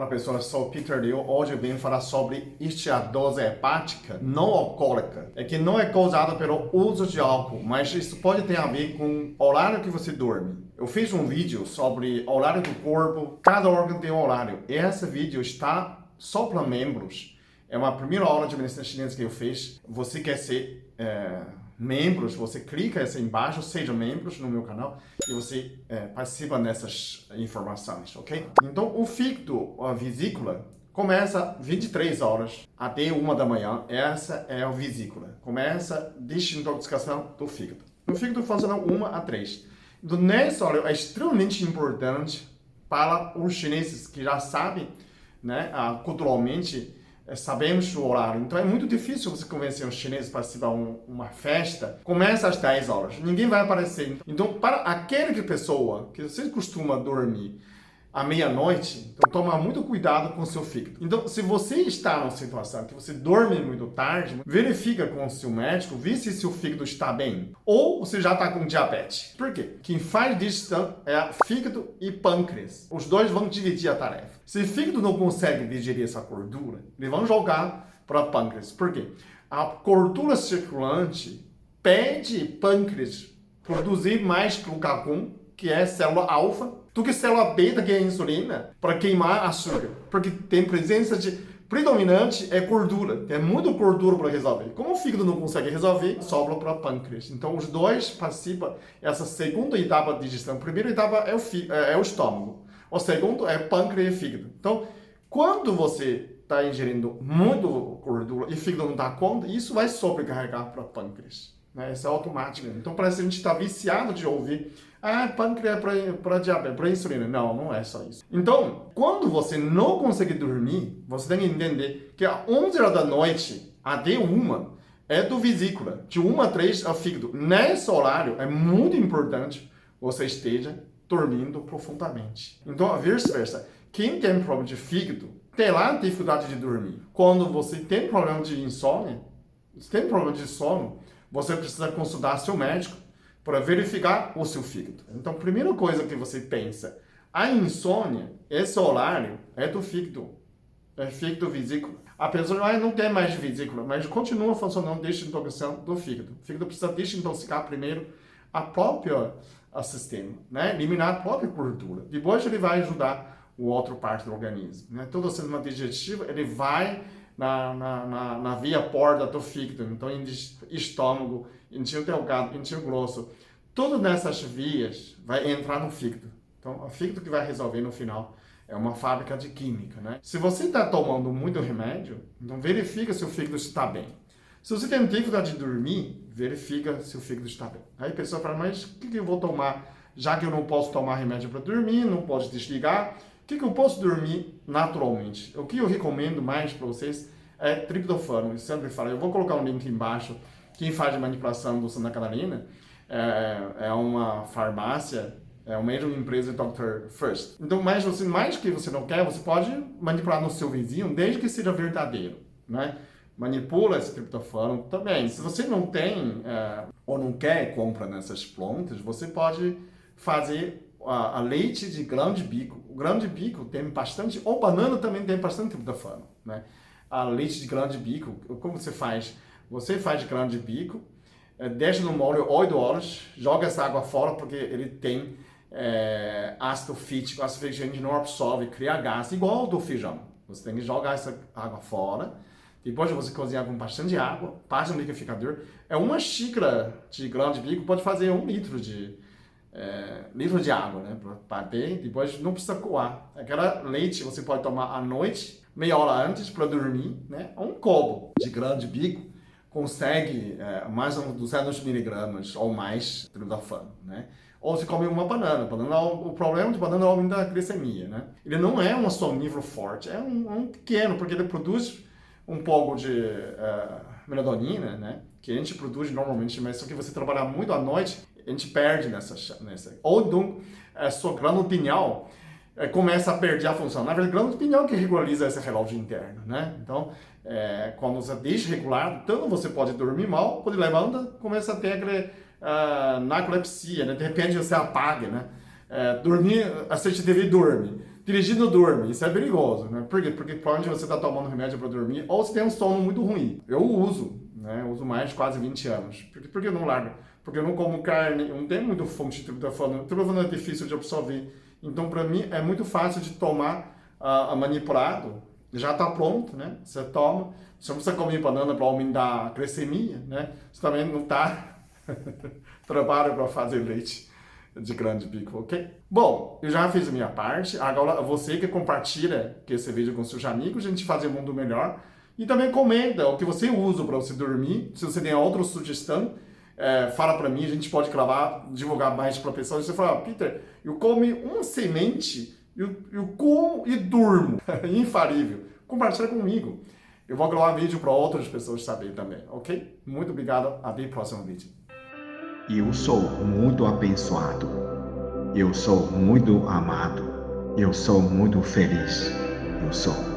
Olá pessoal, eu sou o Peter Liu. Hoje eu venho falar sobre esteatose hepática não alcoólica. É que não é causada pelo uso de álcool, mas isso pode ter a ver com o horário que você dorme. Eu fiz um vídeo sobre horário do corpo, cada órgão tem um horário. E esse vídeo está só para membros. É uma primeira aula de medicina chinesa que eu fiz. Você quer ser membros, você clica assim embaixo, seja membros no meu canal e você participa dessas informações, ok? Então, o fígado, a vesícula, começa 23 horas até 1 da manhã. Essa é a vesícula. Começa a desintoxicação do fígado. O fígado funciona 1 a 3. Então, nessa hora é extremamente importante para os chineses que já sabem, né, culturalmente, sabemos o horário. Então é muito difícil você convencer um chinês para participar de uma festa. Começa às 10 horas. Ninguém vai aparecer. Então, para aquela pessoa que você costuma dormir à meia-noite, então toma muito cuidado com o seu fígado. Então, se você está numa situação que você dorme muito tarde, verifica com o seu médico, vê se seu fígado está bem. Ou você já está com diabetes. Por quê? Quem faz digestão é fígado e pâncreas. Os dois vão dividir a tarefa. Se o fígado não consegue digerir essa gordura, eles vão jogar para o pâncreas. Por quê? A gordura circulante pede pâncreas produzir mais glucagon, que é célula alfa, do que célula beta, que é a insulina, para queimar açúcar. Porque tem presença de predominante é gordura. Tem muito gordura para resolver. Como o fígado não consegue resolver, sobra para o pâncreas. Então, os dois participam dessa segunda etapa de digestão. A primeira etapa é o estômago. O segundo é pâncreas e fígado. Então, quando você está ingerindo muito gordura e o fígado não dá conta, isso vai sobrecarregar para o pâncreas. Né? Isso é automático. Então, parece que a gente está viciado de ouvir pâncreas é para diabetes, para insulina. Não, não é só isso. Então, quando você não consegue dormir, você tem que entender que às 11 horas da noite até 1 é do vesícula. De 1 a 3 é o fígado. Nesse horário, é muito importante você esteja dormindo profundamente. Então, vice-versa. Quem tem problema de fígado, terá dificuldade de dormir. Quando você tem problema de insônia, tem problema de sono, você precisa consultar seu médico para verificar o seu fígado. Então, a primeira coisa que você pensa, a insônia, esse horário é do fígado. É fígado vesícula. A pessoa não tem mais vesícula, mas continua funcionando desintoxicação do fígado. O fígado precisa desintoxicar primeiro a própria sistema, né? Eliminar a própria gordura. Depois ele vai ajudar o outro parte do organismo. Né? Todo o sistema digestivo, ele vai na via porta do fígado, então estômago, intestino delgado, intestino grosso, tudo nessas vias vai entrar no fígado. Então, o fígado que vai resolver no final é uma fábrica de química, né? Se você está tomando muito remédio, então verifica se o fígado está bem. Se você tem dificuldade de dormir, verifica se o fígado está bem. Aí a pessoa fala, mas o que eu vou tomar? Já que eu não posso tomar remédio para dormir, não posso desligar, o que eu posso dormir naturalmente? O que eu recomendo mais para vocês é triptofano. Eu sempre falo, eu vou colocar um link embaixo. Quem faz manipulação do Santa Catarina é uma farmácia, é uma mesma empresa Dr. First. Então, mais que você não quer, você pode manipular no seu vizinho, desde que seja verdadeiro, né? Manipula esse triptofano também. Se você não tem ou não quer compra nessas plantas, você pode fazer a leite de grão de bico. O grão de bico tem bastante, ou banana também tem bastante triptofano, né? A leite de grão de bico, como você faz? Você faz grão de bico, deixa no molho 8 horas, joga essa água fora porque ele tem ácido fítico. Ácido fítico a gente não absorve, cria gás, igual do feijão. Você tem que jogar essa água fora. Depois de você cozinhar com bastante água, passa no liquidificador. Uma xícara de grão de bico pode fazer 1 litro de água, né? Para bater, depois não precisa coar. Aquela leite você pode tomar à noite, meia hora antes para dormir, né? Um copo de grão de bico consegue mais uns 200 miligramas ou mais de triptofano, né? Ou se come uma banana. O problema de banana é o aumento da glicemia, né? Ele não é um sonívoro forte, é um pequeno, porque ele produz um pouco de melatonina, né? Que a gente produz normalmente, mas só que você trabalhar muito à noite, a gente perde nessa. Ou então, sua glândula pineal começa a perder a função. Na verdade, a glândula pineal que regulariza esse relógio interno, né? Então, quando você deixa regulado, tanto você pode dormir mal, quando levanta, começa a ter aquele narcolepsia, né? De repente você apaga, né? Dormir, assiste TV e dorme. dirigindo dorme, isso é perigoso, né? Por quê? Porque provavelmente você está tomando remédio para dormir ou você tem um sono muito ruim. Eu uso, né? Eu uso mais de quase 20 anos. Por que eu não largo? Porque eu não como carne, eu não tenho muito fonte de triptofano. O triptofano é difícil de absorver. Então, para mim, é muito fácil de tomar manipulado. Já está pronto, né? Você toma. Você não precisa comer banana para aumentar a glicemia, né? Você também não está trabalho para fazer leite de grande bico, ok? Bom, eu já fiz a minha parte. Agora, você que compartilha esse vídeo com seus amigos, a gente fazer um mundo melhor. E também comenta o que você usa para você dormir. Se você tem outra sugestão, fala para mim, a gente pode gravar, divulgar mais para pessoas. Você fala, Peter, eu como uma semente, eu como e durmo. Infalível. Compartilha comigo. Eu vou gravar vídeo para outras pessoas saberem também, ok? Muito obrigado. Até o próximo vídeo. Eu sou muito abençoado. Eu sou muito amado. Eu sou muito feliz. Eu sou.